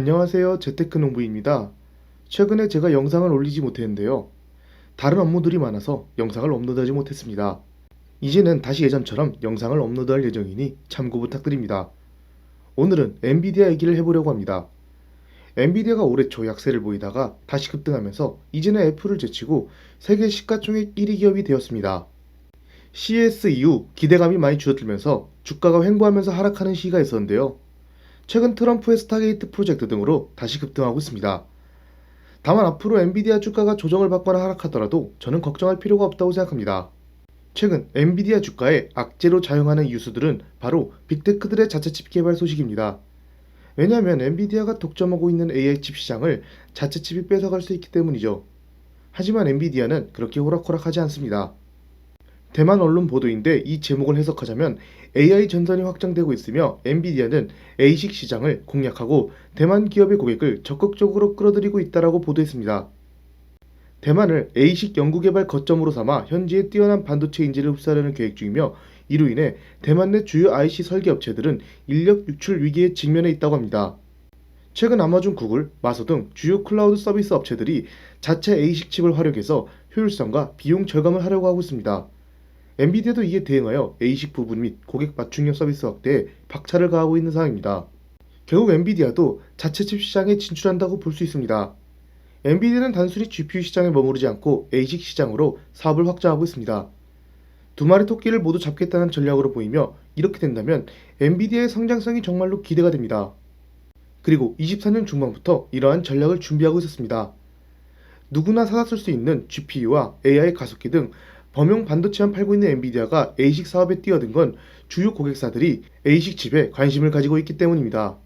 안녕하세요. 재테크농부입니다. 최근에 제가 영상을 올리지 못했는데요. 다른 업무들이 많아서 영상을 업로드하지 못했습니다. 이제는 다시 예전처럼 영상을 업로드할 예정이니 참고 부탁드립니다. 오늘은 엔비디아 얘기를 해보려고 합니다. 엔비디아가 올해 초 약세를 보이다가 다시 급등하면서 이제는 애플을 제치고 세계 시가총액 1위 기업이 되었습니다. CES 이후 기대감이 많이 줄어들면서 주가가 횡보하면서 하락하는 시기가 있었는데요. 최근 트럼프의 스타게이트 프로젝트 등으로 다시 급등하고 있습니다. 다만 앞으로 엔비디아 주가가 조정을 받거나 하락하더라도 저는 걱정할 필요가 없다고 생각합니다. 최근 엔비디아 주가에 악재로 작용하는 이유수들은 바로 빅테크들의 자체 칩 개발 소식입니다. 왜냐하면 엔비디아가 독점하고 있는 AI 칩 시장을 자체 칩이 뺏어갈 수 있기 때문이죠. 하지만 엔비디아는 그렇게 호락호락하지 않습니다. 대만 언론 보도인데 이 제목을 해석하자면 AI 전선이 확장되고 있으며 엔비디아는 ASIC 시장을 공략하고 대만 기업의 고객을 적극적으로 끌어들이고 있다라고 보도했습니다. 대만을 ASIC 연구개발 거점으로 삼아 현지의 뛰어난 반도체 인재를 흡수하려는 계획 중이며 이로 인해 대만 내 주요 IC 설계 업체들은 인력 유출 위기에 직면해 있다고 합니다. 최근 아마존, 구글, 마소 등 주요 클라우드 서비스 업체들이 자체 ASIC 칩을 활용해서 효율성과 비용 절감을 하려고 하고 있습니다. 엔비디아도 이에 대응하여 ASIC 부분 및 고객 맞춤형 서비스 확대에 박차를 가하고 있는 상황입니다. 결국 엔비디아도 자체 칩 시장에 진출한다고 볼 수 있습니다. 엔비디아는 단순히 GPU 시장에 머무르지 않고 ASIC 시장으로 사업을 확장하고 있습니다. 두 마리 토끼를 모두 잡겠다는 전략으로 보이며 이렇게 된다면 엔비디아의 성장성이 정말로 기대가 됩니다. 그리고 24년 중반부터 이러한 전략을 준비하고 있었습니다. 누구나 사다 쓸 수 있는 GPU와 AI 가속기 등 범용 반도체만 팔고 있는 엔비디아가 ASIC 사업에 뛰어든 건 주요 고객사들이 ASIC 칩에 관심을 가지고 있기 때문입니다.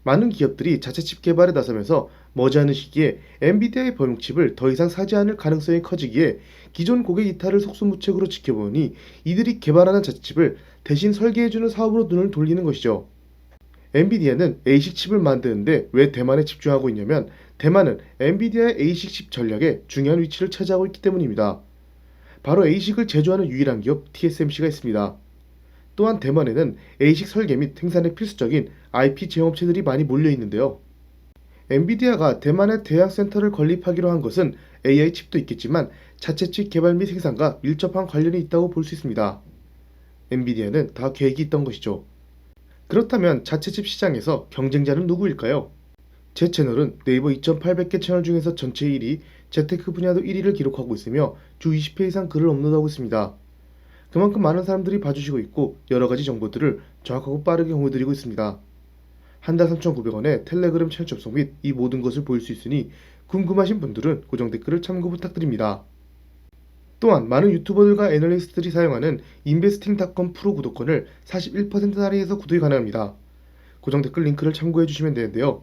많은 기업들이 자체 칩 개발에 나서면서 머지않은 시기에 엔비디아의 범용 칩을 더 이상 사지 않을 가능성이 커지기에 기존 고객 이탈을 속수무책으로 지켜보니 이들이 개발하는 자체 칩을 대신 설계해주는 사업으로 눈을 돌리는 것이죠. 엔비디아는 ASIC 칩을 만드는데 왜 대만에 집중하고 있냐면 대만은 엔비디아의 ASIC 칩 전략에 중요한 위치를 차지하고 있기 때문입니다. 바로 ASIC을 제조하는 유일한 기업 TSMC가 있습니다. 또한 대만에는 ASIC 설계 및 생산에 필수적인 IP 제공업체들이 많이 몰려 있는데요. 엔비디아가 대만의 대학센터를 건립하기로 한 것은 AI 칩도 있겠지만 자체 칩 개발 및 생산과 밀접한 관련이 있다고 볼 수 있습니다. 엔비디아는 다 계획이 있던 것이죠. 그렇다면 자체 칩 시장에서 경쟁자는 누구일까요? 제 채널은 네이버 2,800개 채널 중에서 전체 1위, 재테크 분야도 1위를 기록하고 있으며 주 20회 이상 글을 업로드하고 있습니다. 그만큼 많은 사람들이 봐주시고 있고 여러가지 정보들을 정확하고 빠르게 공유드리고 있습니다. 한 달 3,900원에 텔레그램 채널 접속 및 이 모든 것을 보일 수 있으니 궁금하신 분들은 고정 댓글을 참고 부탁드립니다. 또한 많은 유튜버들과 애널리스트들이 사용하는 investing.com 프로 구독권을 41% 할인해서 구독이 가능합니다. 고정 댓글 링크를 참고해 주시면 되는데요.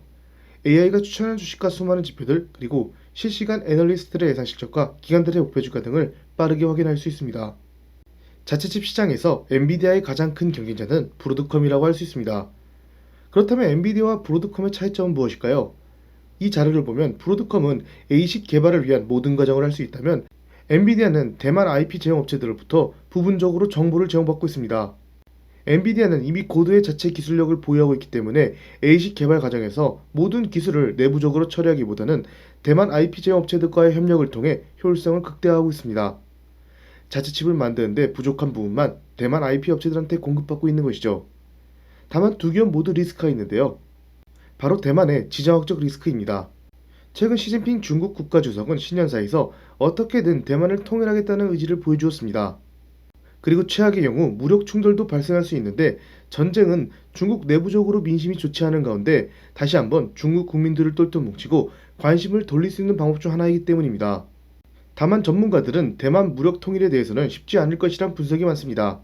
AI가 추천하는 주식과 수많은 지표들 그리고 실시간 애널리스트들의 예상 실적과 기관들의 목표 주가 등을 빠르게 확인할 수 있습니다. 자체 칩 시장에서 엔비디아의 가장 큰 경쟁자는 브로드컴이라고 할 수 있습니다. 그렇다면 엔비디아와 브로드컴의 차이점은 무엇일까요? 이 자료를 보면 브로드컴은 ASIC 개발을 위한 모든 과정을 할 수 있다면 엔비디아는 대만 IP 제공업체들로부터 부분적으로 정보를 제공받고 있습니다. 엔비디아는 이미 고도의 자체 기술력을 보유하고 있기 때문에 ASIC 개발 과정에서 모든 기술을 내부적으로 처리하기보다는 대만 IP 제공업체들과의 협력을 통해 효율성을 극대화하고 있습니다. 자체 칩을 만드는데 부족한 부분만 대만 IP 업체들한테 공급받고 있는 것이죠. 다만 두 기업 모두 리스크가 있는데요. 바로 대만의 지정학적 리스크입니다. 최근 시진핑 중국 국가주석은 신년사에서 어떻게든 대만을 통일하겠다는 의지를 보여주었습니다. 그리고 최악의 경우 무력 충돌도 발생할 수 있는데 전쟁은 중국 내부적으로 민심이 좋지 않은 가운데 다시 한번 중국 국민들을 똘똘 뭉치고 관심을 돌릴 수 있는 방법 중 하나이기 때문입니다. 다만 전문가들은 대만 무력 통일에 대해서는 쉽지 않을 것이란 분석이 많습니다.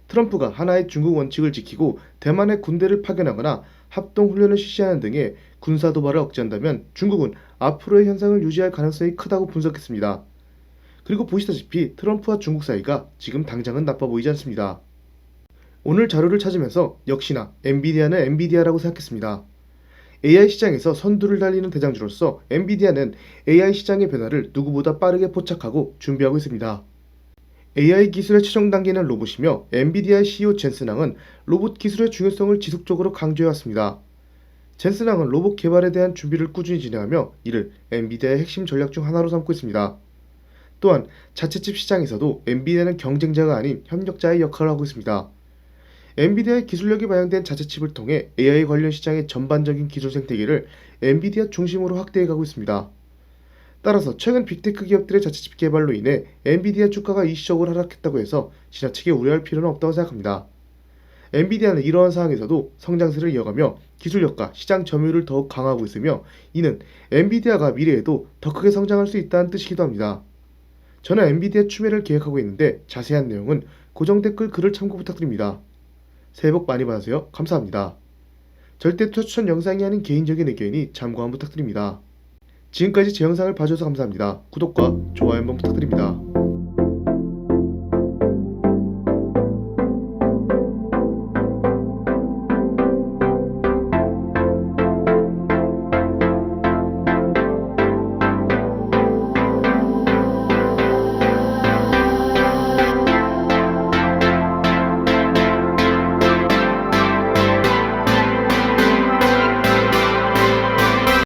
트럼프가 하나의 중국 원칙을 지키고 대만에 군대를 파견하거나 합동훈련을 실시하는 등의 군사 도발을 억제한다면 중국은 앞으로의 현상을 유지할 가능성이 크다고 분석했습니다. 그리고 보시다시피 트럼프와 중국 사이가 지금 당장은 나빠 보이지 않습니다. 오늘 자료를 찾으면서 역시나 엔비디아는 엔비디아라고 생각했습니다. AI 시장에서 선두를 달리는 대장주로서 엔비디아는 AI 시장의 변화를 누구보다 빠르게 포착하고 준비하고 있습니다. AI 기술의 최종 단계는 로봇이며 엔비디아의 CEO 젠슨 항은 로봇 기술의 중요성을 지속적으로 강조해왔습니다. 젠슨항은 로봇 개발에 대한 준비를 꾸준히 진행하며 이를 엔비디아의 핵심 전략 중 하나로 삼고 있습니다. 또한 자체 칩 시장에서도 엔비디아는 경쟁자가 아닌 협력자의 역할을 하고 있습니다. 엔비디아의 기술력이 반영된 자체 칩을 통해 AI 관련 시장의 전반적인 기술 생태계를 엔비디아 중심으로 확대해가고 있습니다. 따라서 최근 빅테크 기업들의 자체 칩 개발로 인해 엔비디아 주가가 일시적으로 하락했다고 해서 지나치게 우려할 필요는 없다고 생각합니다. 엔비디아는 이러한 상황에서도 성장세를 이어가며 기술력과 시장 점유율을 더욱 강화하고 있으며 이는 엔비디아가 미래에도 더 크게 성장할 수 있다는 뜻이기도 합니다. 저는 엔비디아 추매를 계획하고 있는데 자세한 내용은 고정 댓글 글을 참고 부탁드립니다. 새해 복 많이 받으세요. 감사합니다. 절대 투자 추천 영상이 아닌 개인적인 의견이니 참고 한번 부탁드립니다. 지금까지 제 영상을 봐주셔서 감사합니다. 구독과 좋아요 한번 부탁드립니다.